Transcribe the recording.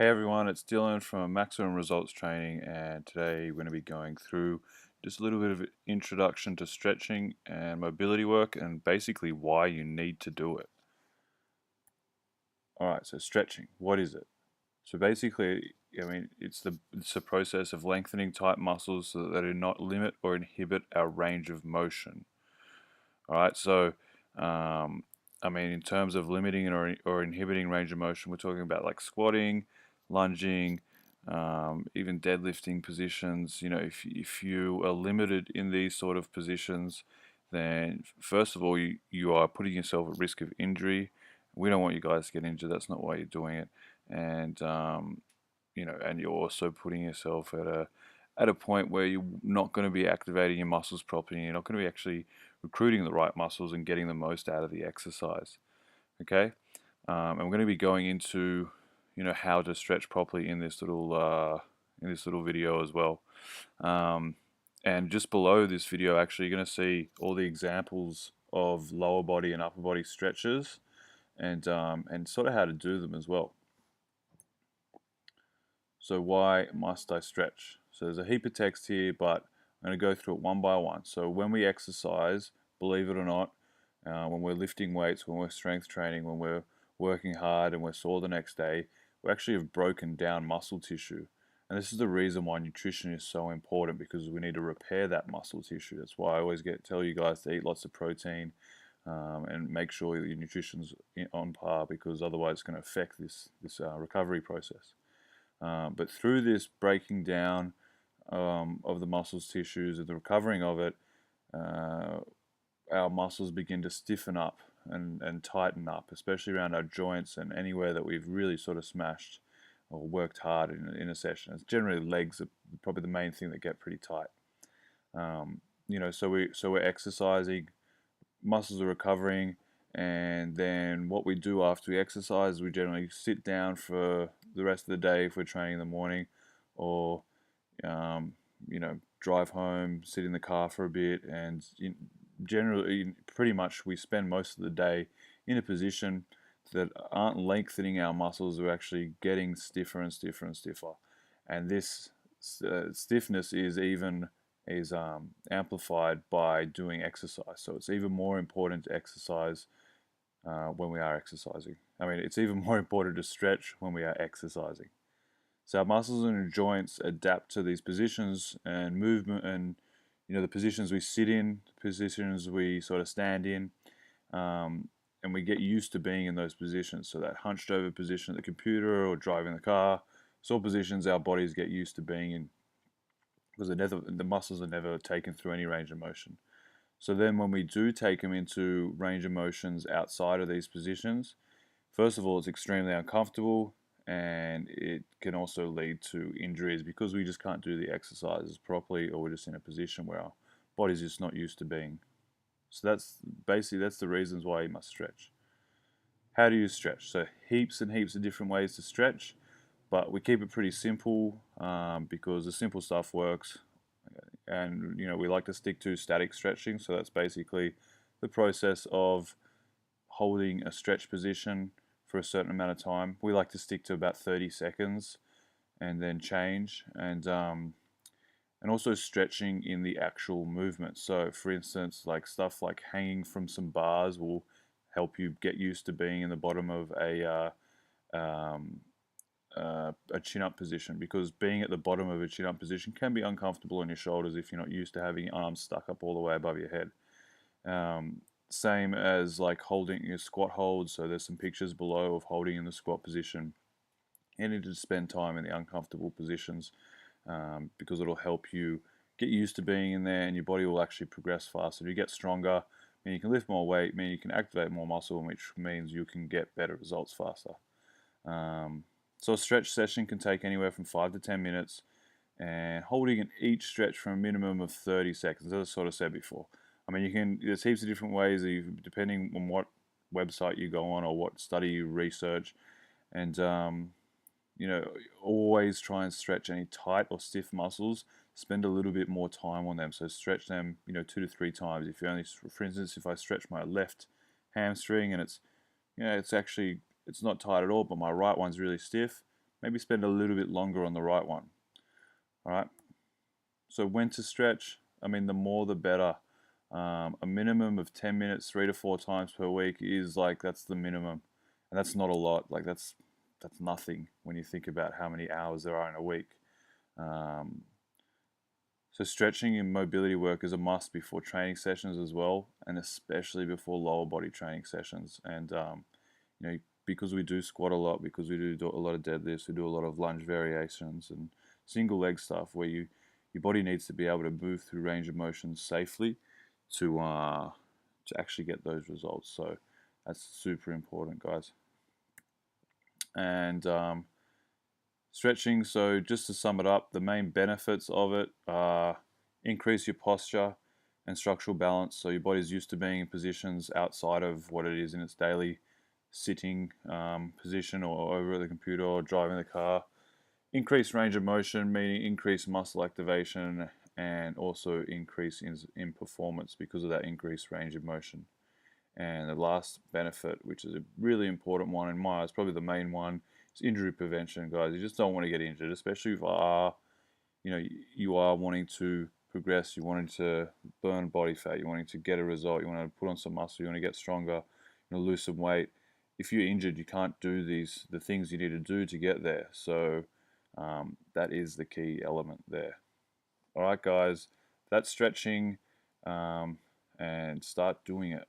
Hey everyone, it's Dylan from Maximum Results Training, and today we're going to be going through just a little bit of an introduction to stretching and mobility work and basically why you need to do it. Alright, so stretching, what is it? So basically, it's the process of lengthening tight muscles so that they do not limit or inhibit our range of motion. Alright, so in terms of limiting or inhibiting range of motion, we're talking about like squatting, lunging, even deadlifting positions. You know, if you are limited in these sort of positions, then first of all, you are putting yourself at risk of injury. We don't want you guys to get injured. That's not why you're doing it. And and you're also putting yourself at a point where you're not going to be activating your muscles properly. You're not going to be actually recruiting the right muscles and getting the most out of the exercise. Okay, and we're going to be going into how to stretch properly in this little video as well. Um, and just below this video, actually, you're going to see all the examples of lower body and upper body stretches, and sort of how to do them as well. So why must I stretch? So there's a heap of text here, but I'm going to go through it one by one. So when we exercise, believe it or not, when we're lifting weights, when we're strength training, when we're working hard and we're sore the next day, we actually have broken down muscle tissue. And this is the reason why nutrition is so important, because we need to repair that muscle tissue. That's why I always tell you guys to eat lots of protein, and make sure that your nutrition's on par, because otherwise it's going to affect this recovery process. But through this breaking down of the muscles tissues and the recovering of it, uh, our muscles begin to stiffen up and tighten up, especially around our joints and anywhere that we've really sort of smashed or worked hard in a session. It's generally legs are probably the main thing that get pretty tight. So we're exercising, muscles are recovering, and then what we do after we exercise, we generally sit down for the rest of the day if we're training in the morning, or drive home, sit in the car for a bit, and generally, pretty much, we spend most of the day in a position that aren't lengthening our muscles. We're actually getting stiffer and stiffer and stiffer, and this stiffness is amplified by doing exercise. So it's even more important to exercise when we are exercising. It's even more important to stretch when we are exercising. So our muscles and our joints adapt to these positions and movement, and the positions we sit in, positions we sort of stand in, and we get used to being in those positions. So that hunched over position at the computer or driving the car, it's all positions our bodies get used to being in, because the muscles are never taken through any range of motion. So then when we do take them into range of motions outside of these positions, first of all, it's extremely uncomfortable, and it can also lead to injuries because we just can't do the exercises properly, or we're just in a position where our body's just not used to being. So that's the reasons why you must stretch. How do you stretch? So heaps and heaps of different ways to stretch, but we keep it pretty simple, because the simple stuff works. And we like to stick to static stretching. So that's basically the process of holding a stretch position for a certain amount of time. We like to stick to about 30 seconds and then change, and also stretching in the actual movement. So for instance, like stuff like hanging from some bars will help you get used to being in the bottom of a chin-up position, because being at the bottom of a chin-up position can be uncomfortable on your shoulders if you're not used to having your arms stuck up all the way above your head. Same as like holding your squat hold. So there's some pictures below of holding in the squat position. You need to spend time in the uncomfortable positions, because it'll help you get used to being in there, and your body will actually progress faster. You get stronger, and you can lift more weight, mean you can activate more muscle, which means you can get better results faster. So a stretch session can take anywhere from 5 to 10 minutes, and holding in each stretch for a minimum of 30 seconds, as I sort of said before. There's heaps of different ways, depending on what website you go on or what study you research, and always try and stretch any tight or stiff muscles. Spend a little bit more time on them. So stretch them, 2 to 3 times. For instance, if I stretch my left hamstring and it's not tight at all, but my right one's really stiff, maybe spend a little bit longer on the right one. All right. So when to stretch? I mean, the more the better. A minimum of 10 minutes, 3 to 4 times per week is like that's the minimum, and that's not a lot. Like that's nothing when you think about how many hours there are in a week. Um, so stretching and mobility work is a must before training sessions as well, and especially before lower body training sessions. And because we do squat a lot, because we do a lot of deadlifts, we do a lot of lunge variations and single leg stuff, where your body needs to be able to move through range of motion safely to actually get those results. So that's super important, guys. And stretching. So just to sum it up, the main benefits of it are increase your posture and structural balance. So your body's used to being in positions outside of what it is in its daily sitting position or over at the computer or driving the car. Increase range of motion, meaning increase muscle activation and also increase in performance because of that increased range of motion. And the last benefit, which is a really important one in my eyes, probably the main one, is injury prevention, guys. You just don't want to get injured, especially if you are wanting to progress, you wanting to burn body fat, you wanting to get a result, you want to put on some muscle, you want to get stronger, you want to lose some weight. If you're injured, you can't do the things you need to do to get there. So that is the key element there. All right, guys, that's stretching, and start doing it.